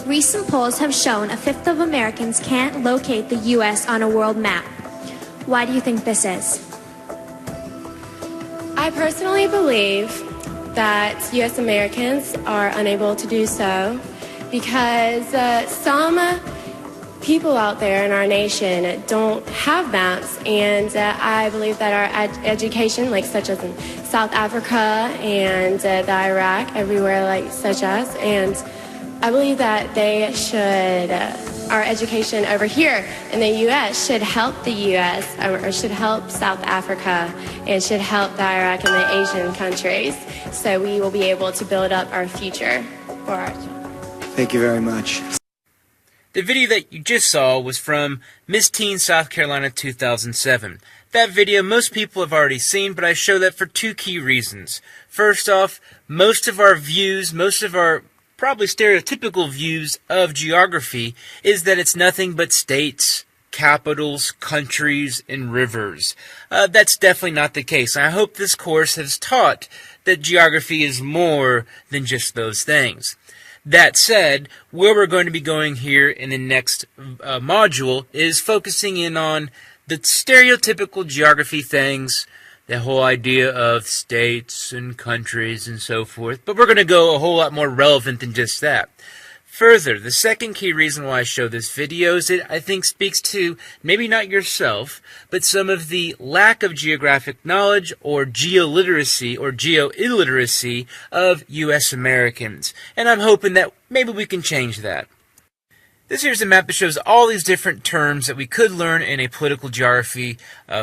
recent polls have shown a fifth of Americans can't locate the U.S. on a world map. Why do you think this is? I personally believe that U.S. Americans are unable to do so because some people out there in our nation don't have maps, and I believe that our education, like such as in South Africa and the Iraq, everywhere like such as, and I believe that they should, our education over here in the U.S. should help the U.S. or should help South Africa and should help the Iraq and the Asian countries, so we will be able to build up our future for our children. Thank you very much. The video that you just saw was from Miss Teen South Carolina 2007. That video most people have already seen, but I show that for two key reasons. First off, most of our probably stereotypical views of geography is that it's nothing but states, capitals, countries, and rivers. That's definitely not the case. I hope this course has taught that geography is more than just those things. That said, where we're going to be going here in the next module is focusing in on the stereotypical geography things, the whole idea of states and countries and so forth, but we're going to go a whole lot more relevant than just that. Further, the second key reason why I show this video is it, I think, speaks to, maybe not yourself, but some of the lack of geographic knowledge or geoliteracy or geo-illiteracy of U.S. Americans. And I'm hoping that maybe we can change that. This here's a map that shows all these different terms that we could learn in a political geography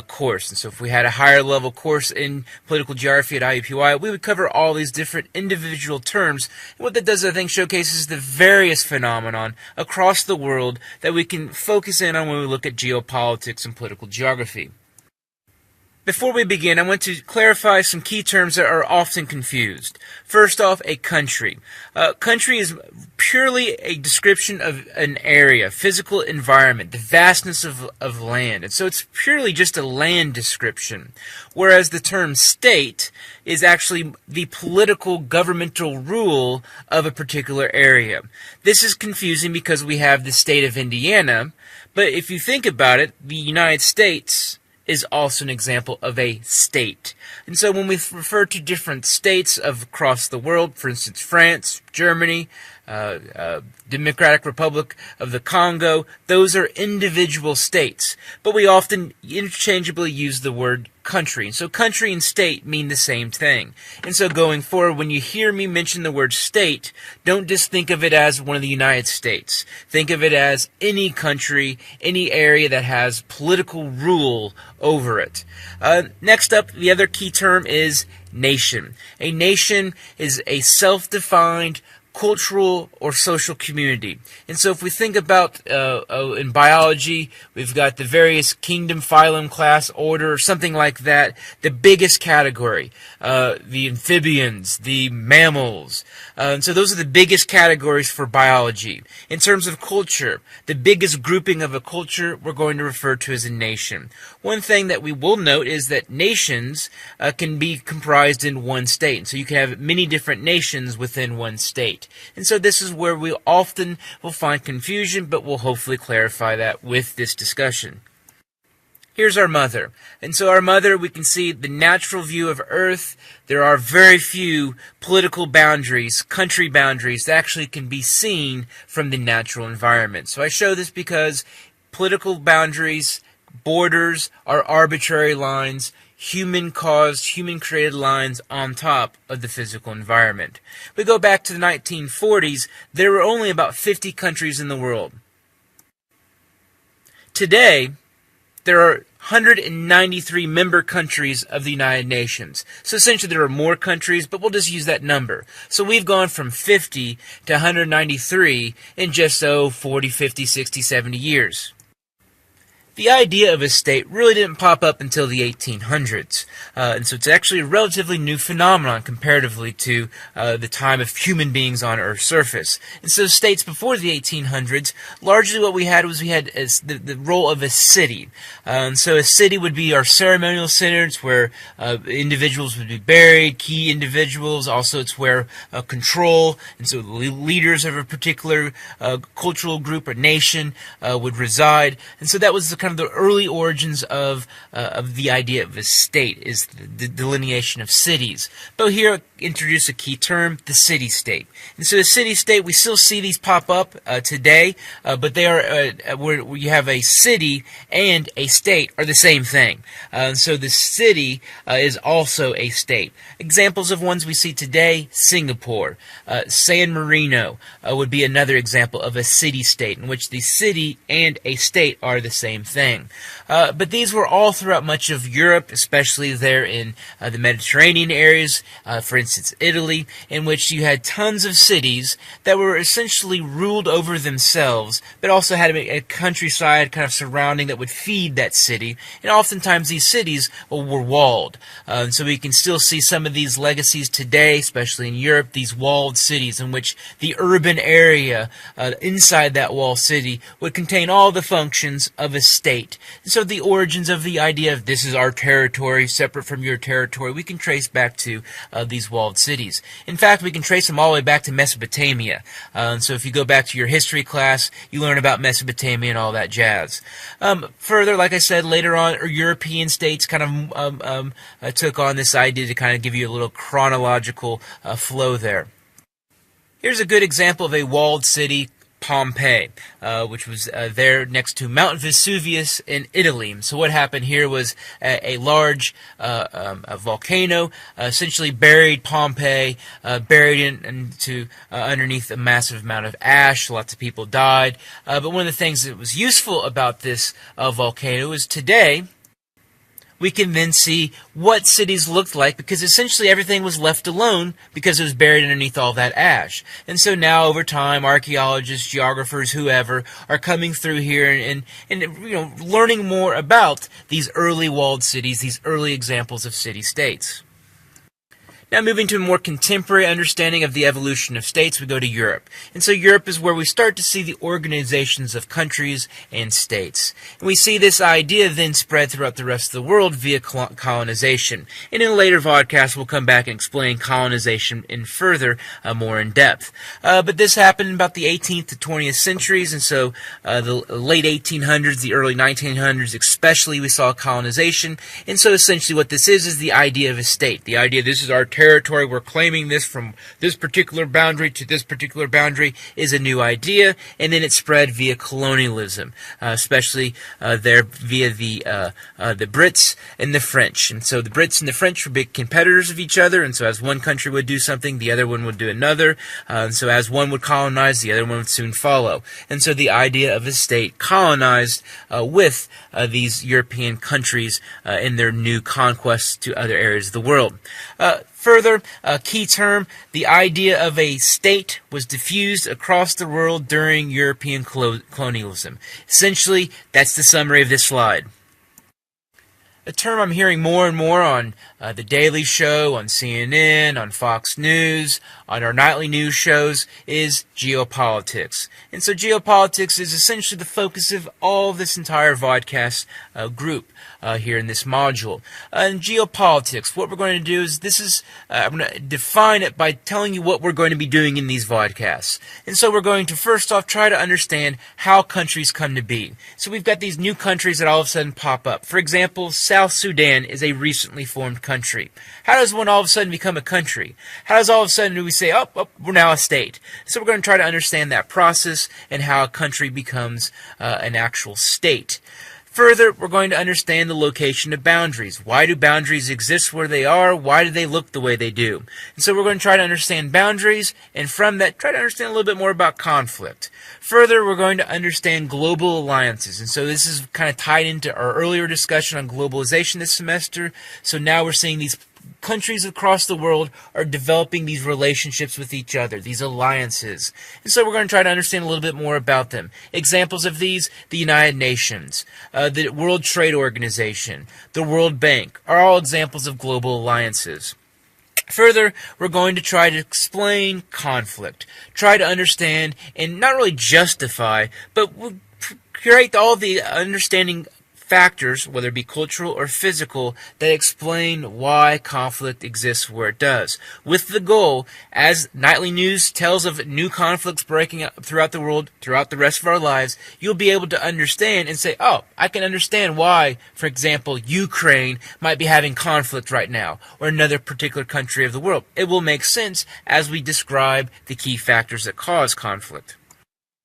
course. And so if we had a higher level course in political geography at IUPUI, we would cover all these different individual terms. And what that does, I think, showcases the various phenomenon across the world that we can focus in on when we look at geopolitics and political geography. Before we begin, I want to clarify some key terms that are often confused. First off, a country. Country is purely a description of an area, physical environment, the vastness of land. And so it's purely just a land description. Whereas the term state is actually the political governmental rule of a particular area. This is confusing because we have the state of Indiana, but if you think about it, the United States is also an example of a state. And so when we refer to different states across the world, for instance, France, Germany, Democratic Republic of the Congo, those are individual states. But we often interchangeably use the word country. So country and state mean the same thing. And so going forward, when you hear me mention the word state, don't just think of it as one of the United States. Think of it as any country, any area that has political rule over it. Next up, the other key term is nation. A nation is a self-defined cultural or social community. And so if we think about in biology, we've got the various kingdom, phylum, class, order, something like that. The biggest category, the amphibians, the mammals. And so those are the biggest categories for biology. In terms of culture, the biggest grouping of a culture we're going to refer to as a nation. One thing that we will note is that nations can be comprised in one state. And so you can have many different nations within one state. And so this is where we often will find confusion, but we'll hopefully clarify that with this discussion. Here's our mother. And so our mother, we can see the natural view of Earth. There are very few political boundaries, country boundaries, that actually can be seen from the natural environment. So I show this because political boundaries, borders are arbitrary lines, human-caused, human-created lines on top of the physical environment. We go back to the 1940s, there were only about 50 countries in the world. Today, there are 193 member countries of the United Nations. So essentially there are more countries, but we'll just use that number. So we've gone from 50 to 193 in just, 40, 50, 60, 70 years. the idea of a state really didn't pop up until the 1800s. And so it's actually a relatively new phenomenon comparatively to the time of human beings on Earth's surface. And so states before the 1800s, largely what we had was the role of a city. And so a city would be our ceremonial center. It's where individuals would be buried, key individuals. Also, it's where control, and so the leaders of a particular cultural group or nation would reside. And so that was kind of the early origins of the idea of a state, is the delineation of cities. But here, introduce a key term, the city-state. And so the city-state, we still see these pop up today, but they are where you have a city and a state are the same thing. And so the city is also a state. Examples of ones we see today: Singapore, San Marino would be another example of a city-state in which the city and a state are the same thing. But these were all throughout much of Europe, especially there in the Mediterranean areas, for instance Italy, in which you had tons of cities that were essentially ruled over themselves, but also had a countryside kind of surrounding that would feed that city, and oftentimes these cities were walled. So we can still see some of these legacies today, especially in Europe, these walled cities in which the urban area inside that walled city would contain all the functions of a state. And so the origins of the idea of this is our territory, separate from your territory, we can trace back to these walled cities. In fact, we can trace them all the way back to Mesopotamia. And so if you go back to your history class, you learn about Mesopotamia and all that jazz. Further, like I said, later on, European states kind of took on this idea to kind of give you a little chronological flow there. Here's a good example of a walled city, Pompeii, which was there next to Mount Vesuvius in Italy. So what happened here was a large a volcano essentially buried Pompeii, buried into underneath a massive amount of ash. Lots of people died. But one of the things that was useful about this volcano is today we can then see what cities looked like, because essentially everything was left alone because it was buried underneath all that ash. And so now over time, archaeologists, geographers, whoever, are coming through here and learning more about these early walled cities, these early examples of city-states. Now moving to a more contemporary understanding of the evolution of states, we go to Europe. And so Europe is where we start to see the organizations of countries and states. And we see this idea then spread throughout the rest of the world via colonization. And in a later vodcast, we'll come back and explain colonization in further, more in depth. But this happened in about the 18th to 20th centuries, and so the late 1800s, the early 1900s especially, we saw colonization. And so essentially what this is the idea of a state. The idea this is our territory, we're claiming this from this particular boundary to this particular boundary is a new idea, and then it spread via colonialism, especially there via the Brits and the French. And so the Brits and the French were big competitors of each other, and so as one country would do something, the other one would do another, and so as one would colonize, the other one would soon follow. And so the idea of a state colonized with these European countries in their new conquests to other areas of the world. Further, a key term, the idea of a state was diffused across the world during European colonialism. Essentially, that's the summary of this slide. A term I'm hearing more and more on The Daily Show, on CNN, on Fox News, on our nightly news shows is geopolitics. And so geopolitics is essentially the focus of all of this entire vodcast group here in this module. In geopolitics, what we're going to do is I'm going to define it by telling you what we're going to be doing in these vodcasts. And so we're going to first off try to understand how countries come to be. So we've got these new countries that all of a sudden pop up. For example, South Sudan is a recently formed country. How does one all of a sudden become a country? How does all of a sudden do we say, we're now a state? So we're going to try to understand that process and how a country becomes an actual state. Further, we're going to understand the location of boundaries. Why do boundaries exist where they are? Why do they look the way they do? And so we're going to try to understand boundaries, and from that, try to understand a little bit more about conflict. Further, we're going to understand global alliances. And so this is kind of tied into our earlier discussion on globalization this semester. So now we're seeing these countries across the world are developing these relationships with each other, these alliances. And so we're going to try to understand a little bit more about them. Examples of these, the United Nations, the World Trade Organization, the World Bank, are all examples of global alliances. Further, we're going to try to explain conflict, try to understand and not really justify, but we'll create all the understanding factors, whether it be cultural or physical, that explain why conflict exists where it does. With the goal, as nightly news tells of new conflicts breaking out throughout the world, throughout the rest of our lives, you'll be able to understand and say, oh, I can understand why, for example, Ukraine might be having conflict right now, or another particular country of the world. It will make sense as we describe the key factors that cause conflict.